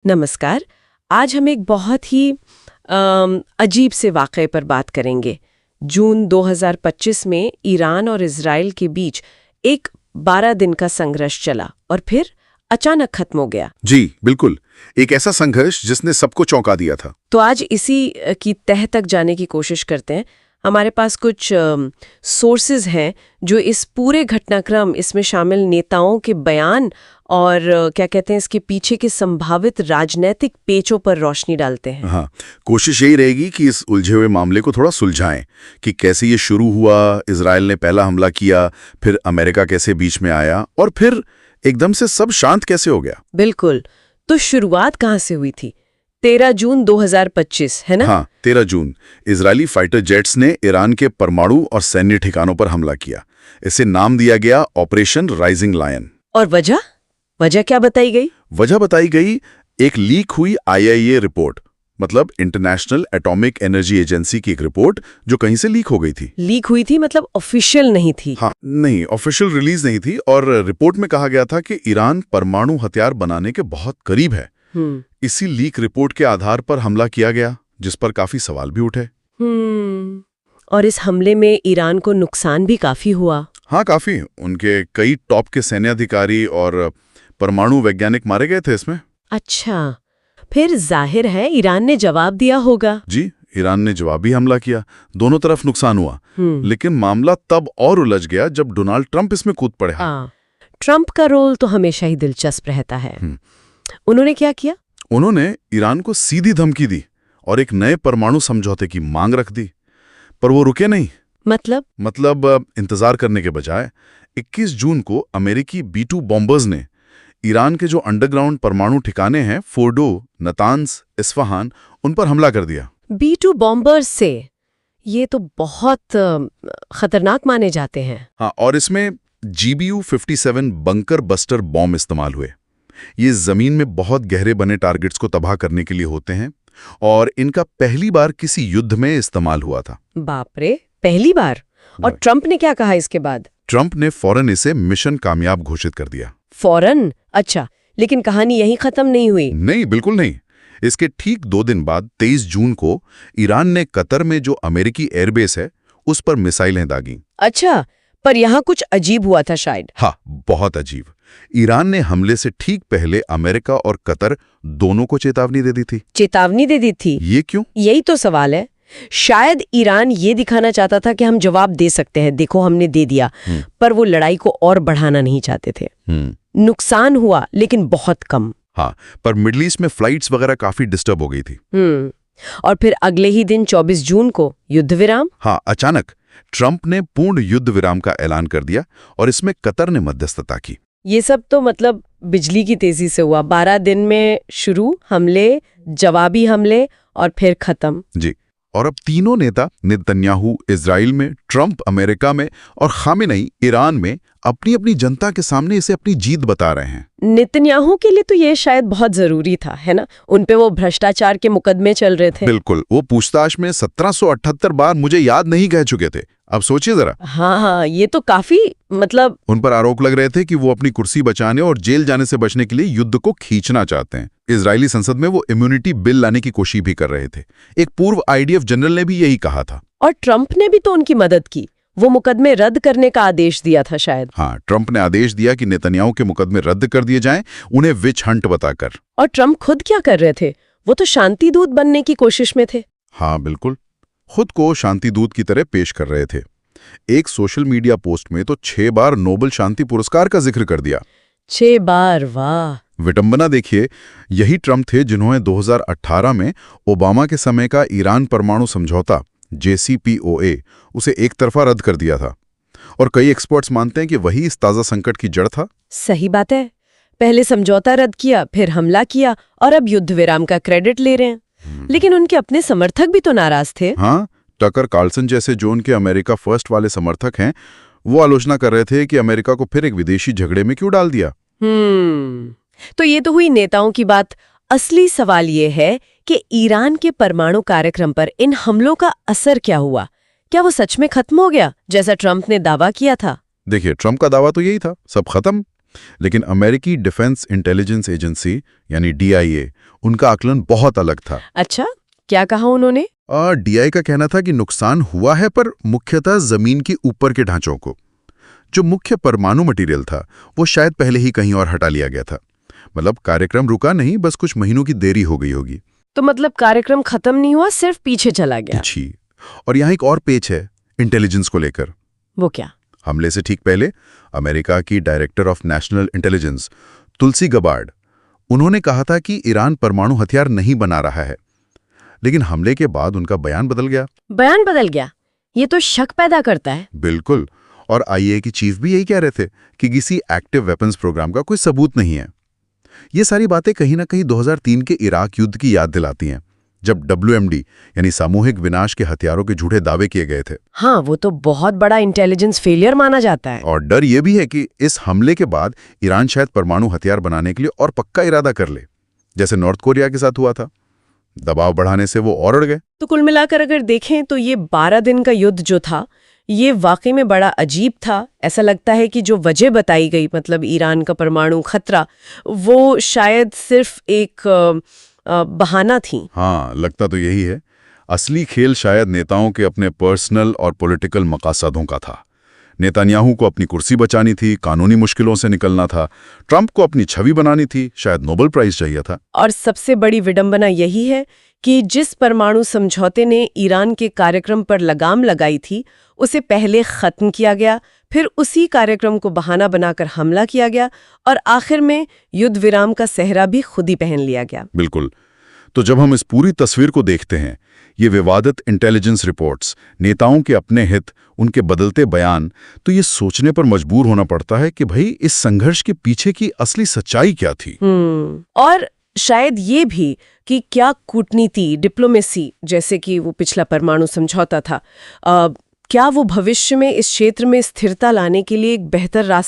नमस्कार। आज हम एक बहुत ही अजीब से वाक़ये पर बात करेंगे। जून 2025 में ईरान और इज़राइल के बीच एक 12 दिन का संघर्ष चला और फिर अचानक खत्म हो गया। जी बिल्कुल, एक ऐसा संघर्ष जिसने सबको चौंका दिया था। तो आज इसी की तह तक जाने की कोशिश करते हैं। हमारे पास कुछ सोर्सेज हैं जो इस पूरे घटनाक्रम, इसमें शामिल नेताओं के बयान और क्या कहते हैं इसके पीछे के संभावित राजनीतिक पेचों पर रोशनी डालते हैं। हाँ, कोशिश यही रहेगी कि इस उलझे हुए मामले को थोड़ा सुलझाएं कि कैसे ये शुरू हुआ, इजराइल ने पहला हमला किया, फिर अमेरिका कैसे बीच में आया और फिर एकदम से सब शांत कैसे हो गया। बिल्कुल। तो शुरुआत कहाँ से हुई थी? 13 जून 2025 है ना? हाँ, 13 जून इजरायली फाइटर जेट्स ने ईरान के परमाणु और सैन्य ठिकानों पर हमला किया। इसे नाम दिया गया ऑपरेशन राइजिंग लायन। और वजह क्या बताई गई? वजह बताई गई एक लीक हुई IAEA रिपोर्ट, मतलब इंटरनेशनल एटॉमिक एनर्जी एजेंसी की एक रिपोर्ट जो कहीं से लीक हो गई थी। लीक हुई थी मतलब ऑफिशियल नहीं थी? हाँ, नहीं, ऑफिशियल रिलीज नहीं थी और रिपोर्ट में कहा गया था कि ईरान परमाणु हथियार बनाने के बहुत करीब है। इसी लीक रिपोर्ट के आधार पर हमला किया गया, जिस पर काफी सवाल भी उठे। और इस हमले में ईरान को नुकसान भी काफी हुआ। हाँ, काफी। उनके कई टॉप के सैन्य अधिकारी और परमाणु वैज्ञानिक मारे गए थे इसमें। अच्छा, फिर जाहिर है ईरान ने जवाब दिया होगा। जी, ईरान ने जवाबी हमला किया। दोनों तरफ नुकसान हुआ। लेकिन मामला तब और उलझ गया जब डोनाल्ड ट्रंप इसमें कूद पड़े। ट्रंप का रोल तो हमेशा ही दिलचस्प रहता है। उन्होंने क्या किया? उन्होंने ईरान को सीधी धमकी दी और एक नए परमाणु समझौते की मांग रख दी। पर वो रुके नहीं। मतलब इंतजार करने के बजाय 21 जून को अमेरिकी B-2 बॉम्बर्स ने ईरान के जो अंडरग्राउंड परमाणु ठिकाने हैं, फोर्डो, नतांस, इस्फहान, उन पर हमला कर दिया। B-2 बॉम्बर्स से? ये तो बहुत खतरनाक माने जाते हैं। हाँ, और इसमें GBU-57 बंकर बस्टर बॉम्ब इस्तेमाल हुए। ये जमीन में बहुत गहरे बने टारगेट्स को तबाह करने के लिए होते हैं और इनका पहली बार किसी युद्ध में इस्तेमाल हुआ था। बाप रे, पहली बार? और ट्रंप ने क्या कहा इसके बाद? ट्रंप ने फौरन इसे मिशन कामयाब घोषित कर दिया। फौरन? अच्छा, लेकिन कहानी यहीं खत्म नहीं हुई। नहीं, बिल्कुल नहीं। इसके ठीक 2 दिन बाद 23 जून को ईरान ने कतर में जो अमेरिकी एयरबेस है उस पर मिसाइलें दागी। अच्छा, पर यहाँ कुछ अजीब हुआ था शायद। हाँ, बहुत अजीब। ईरान ने हमले से ठीक पहले अमेरिका और कतर दोनों को चेतावनी दे दी थी। चेतावनी दे दी थी? ये क्यों? यही तो सवाल है। शायद ईरान ये दिखाना चाहता था कि हम जवाब दे सकते हैं, देखो हमने दे दिया। पर वो लड़ाई को और बढ़ाना नहीं चाहते थे। नुकसान हुआ लेकिन बहुत कम। हाँ, पर मिडल ईस्ट में फ्लाइट्स वगैरह काफी डिस्टर्ब हो गई थी। और फिर अगले ही दिन 24 जून को युद्ध विराम। हाँ, अचानक ट्रंप ने पूर्ण युद्ध विराम का ऐलान कर दिया और इसमें कतर ने मध्यस्थता की। ये सब तो मतलब बिजली की तेजी से हुआ। 12 दिन में शुरू हमले, जवाबी हमले और फिर खत्म। जी, और अब तीनों नेता, नेतन्याहू इजराइल में, ट्रंप अमेरिका में और खामेनेई ईरान में, अपनी अपनी जनता के सामने इसे अपनी जीत बता रहे हैं। नेतन्याहू के लिए तो ये शायद बहुत जरूरी था, है ना? उनपे वो भ्रष्टाचार के मुकदमे चल रहे थे। बिल्कुल, वो पूछताछ में 1778 बार मुझे याद नहीं कह चुके थे। अब सोचिए जरा। हाँ, ये तो काफी मतलब उन पर आरोप लग रहे थे कि वो अपनी कुर्सी बचाने और जेल जाने से बचने के लिए युद्ध को खींचना चाहते हैं। इजरायली संसद में वो इम्यूनिटी बिल लाने की कोशिश भी कर रहे थे। एक पूर्व IDF जनरल ने भी यही कहा था। और ट्रंप ने भी तो उनकी मदद की। वो मुकदमे रद्द करने का आदेश दिया था शायद। हाँ, ट्रंप ने आदेश दिया कि नेतन्याहू के मुकदमे रद्द कर दिए जाएं, उन्हें विच हंट बताकर। और ट्रंप खुद क्या कर रहे थे? वो तो शांति दूत बनने की कोशिश में थे। हाँ, बिल्कुल, खुद को शांति दूत की तरह पेश कर रहे थे। एक सोशल मीडिया पोस्ट में तो 6 बार नोबेल शांति पुरस्कार का जिक्र कर दिया। 6 बार? वाह! विडंबना देखिए, यही ट्रंप थे जिन्होंने 2018 में ओबामा के समय का ईरान परमाणु समझौता JCPOA उसे एक तरफा रद्द कर दिया था। और कई एक्सपर्ट्स मानते हैं कि वही इस ताज़ा संकट की जड़ था। सही बात है। पहले समझौता रद्द किया, फिर हमला किया और अब युद्ध विराम का क्रेडिट ले रहे हैं। लेकिन उनके अपने समर्थक भी तो नाराज थे। हाँ, टकर कार्लसन जैसे जो उनके अमेरिका फर्स्ट वाले समर्थक हैं, वो आलोचना कर रहे थे कि अमेरिका को फिर एक विदेशी झगड़े में क्यों डाल दिया। तो ये तो हुई नेताओं की बात। असली सवाल ये है कि ईरान के परमाणु कार्यक्रम पर इन हमलों का असर क्या हुआ? क्या वो सच में खत्म हो गया जैसा ट्रंप ने दावा किया था? देखिए, ट्रंप का दावा तो यही था, सब खत्म। लेकिन अमेरिकी डिफेंस इंटेलिजेंस एजेंसी यानी DIA, उनका आकलन बहुत अलग था। अच्छा, क्या कहा उन्होंने? DIA का कहना था कि नुकसान हुआ है, पर मुख्यतः जमीन के ऊपर के ढांचों को। जो मुख्य परमाणु मटेरियल था वो शायद पहले ही कहीं और हटा लिया गया था। मतलब कार्यक्रम रुका नहीं, बस कुछ महीनों की देरी हो गई होगी। तो मतलब कार्यक्रम खत्म नहीं हुआ, सिर्फ पीछे चला गया। जी। और यहाँ एक और पेच है इंटेलिजेंस को लेकर। वो क्या? हमले से ठीक पहले अमेरिका की director of national intelligence Tulsi Gabbard, उन्होंने कहा था कि ईरान परमाणु हथियार नहीं बना रहा है। लेकिन हमले के बाद उनका बयान बदल गया। बयान बदल गया? ये तो शक पैदा करता है। बिल्कुल। और IA की चीफ भी यही कह रहे थे कि किसी एक्टिव वेपन्स प्रोग्राम का कोई सबूत नहीं है। ये सारी बातें कहीं ना कहीं 2003 के इराक युद्ध की याद दिलाती हैं, जब WMD यानी सामूहिक विनाश के हथियारों के झूठे दावे किए गए थे। हाँ, वो तो बहुत बड़ा इंटेलिजेंस फेलियर माना जाता है। और डर ये भी है कि इस हमले के बाद ईरान शायद परमाणु हथियार बनाने के लिए और पक्का इरादा कर ले, जैसे नॉर्थ कोरिया के साथ हुआ था। दबाव बढ़ाने से वो और अड़ गए। तो कुल मिलाकर अगर देखें तो ये 12 दिन का युद्ध जो था, ये वाकई में बड़ा अजीब था। ऐसा लगता है कि जो वजह बताई गई, मतलब ईरान का परमाणु खतरा, वो शायद सिर्फ एक बहाना थी। हाँ, लगता तो यही है। असली खेल शायद नेताओं के अपने पर्सनल और पॉलिटिकल मकासदों का था। नेतन्याहू को अपनी कुर्सी बचानी थी, कानूनी मुश्किलों से निकलना था। ट्रंप को अपनी छवि बनानी थी, शायद नोबेल प्राइज चाहिए था। और सबसे बड़ी विडंबना यही है कि जिस परमाणु समझौते ने ईरान के कार्यक्रम पर लगाम लगाई थी, उसे पहले खत्म किया गया, फिर उसी कार्यक्रम को बहाना बनाकर हमला किया गया, और आखिर में युद्ध विराम का सेहरा भी खुद ही पहन लिया गया। बिल्कुल। तो जब हम इस पूरी तस्वीर को देखते हैं, ये विवादित इंटेलिजेंस रिपोर्ट्स, नेताओं के अपने हित, उनके बदलते बयान, तो ये सोचने पर मजबूर होना पड़ता है कि भाई इस संघर्ष के पीछे की असली सच्चाई क्या थी। और शायद ये भी कि क्या कूटनीति, डिप्लोमेसी, जैसे कि वो पिछला परमाणु समझौता था, क्या वो भविष्य में इस क्षेत्र में स्थिरता लाने के लिए एक बेहतर रास्ता